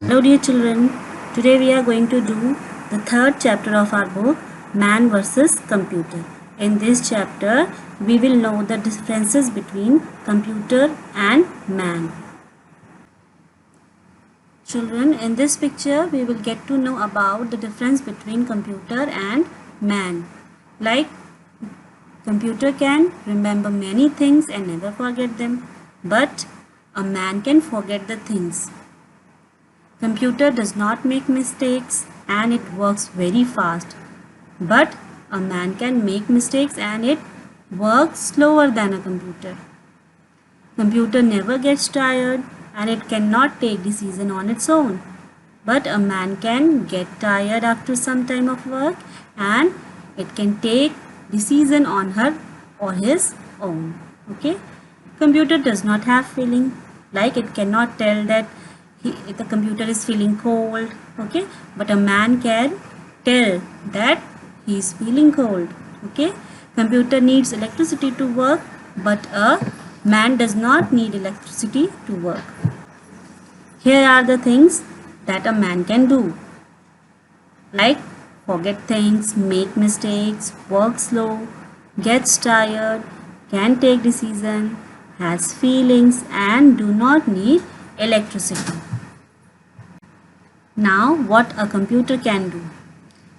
Hello dear children, today we are going to do the third chapter of our book Man versus Computer. In this chapter we will know the differences between computer and man. Children, in this picture we will get to know about the difference between computer and man. Like computer can remember many things and never forget them, but a man can forget the things. Computer does not make mistakes and it works very fast. But a man can make mistakes and it works slower than a computer. Computer never gets tired and it cannot take decision on its own. But a man can get tired after some time of work and it can take decision on her or his own. Okay? Computer does not have feeling, like it cannot tell that the computer is feeling cold, okay, but a man can tell that he is feeling cold. Okay, computer needs electricity to work, but a man does not need electricity to work. Here are the things that a man can do, like forget things, make mistakes, work slow, gets tired, can take decision, has feelings, and do not need electricity. Now, what a computer can do.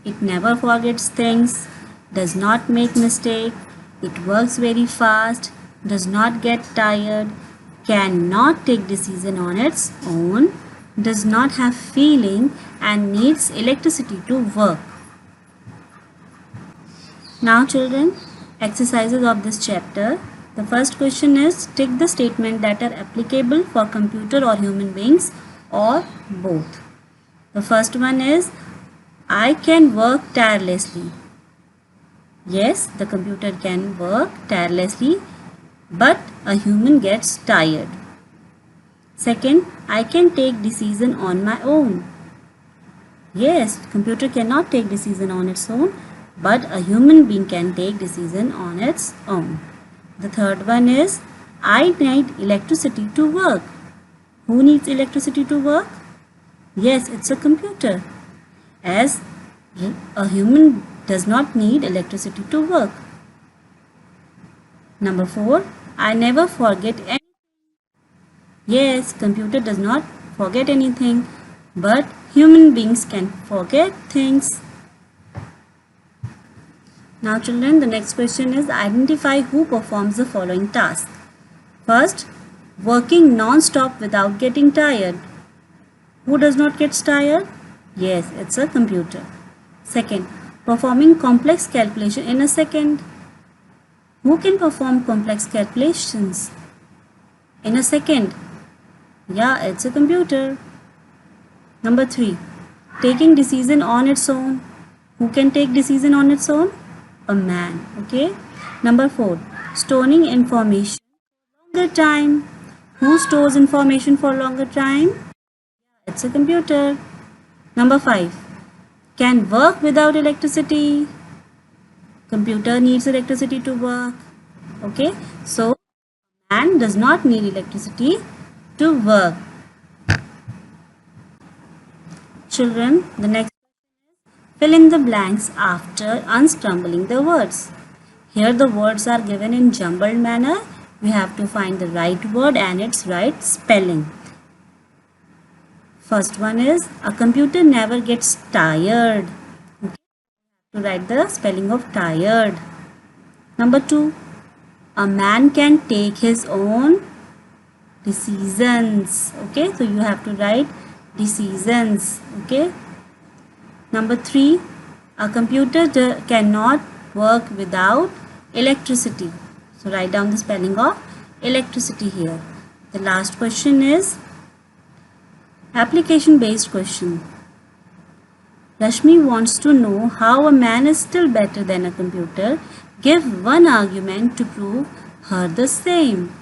It never forgets things, does not make mistake, it works very fast, does not get tired, cannot take decision on its own, does not have feeling and needs electricity to work. Now children, exercises of this chapter. The first question is, tick the statement that are applicable for computer or human beings or both. The first one is, I can work tirelessly. Yes, the computer can work tirelessly, but a human gets tired. Second, I can take decision on my own. Yes, computer cannot take decision on its own, but a human being can take decision on its own. The third one is, I need electricity to work. Who needs electricity to work? Yes, it's a computer, as a human does not need electricity to work. Number 4, I never forget anything. Yes, computer does not forget anything, but human beings can forget things. Now children, the next question is, identify who performs the following task. First, working non-stop without getting tired. Who does not get tired? Yes, it's a computer. Second, performing complex calculation in a second. Who can perform complex calculations in a second? Yeah, it's a computer. Number 3, taking decision on its own. Who can take decision on its own? A man. Okay. Number 4, storing information for longer time. Who stores information for longer time? It's a computer. Number 5, can work without electricity. Computer needs electricity to work. Okay, so man does not need electricity to work. Children, the next, fill in the blanks after unscrambling the words. Here the words are given in jumbled manner. We have to find the right word and its right spelling. First one is, a computer never gets tired. Okay. To write the spelling of tired. Number 2, a man can take his own decisions. Okay, so you have to write decisions. Okay. Number 3, a computer cannot work without electricity. So write down the spelling of electricity here. The last question is application based question. Rashmi wants to know how a man is still better than a computer. Give one argument to prove her the same.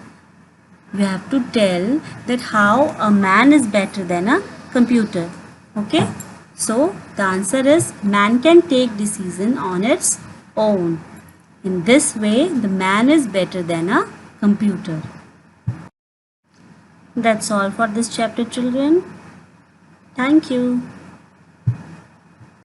We have to tell that how a man is better than a computer. Okay. So the answer is, man can take decision on its own. In this way, the man is better than a computer. That's all for this chapter, children. Thank you.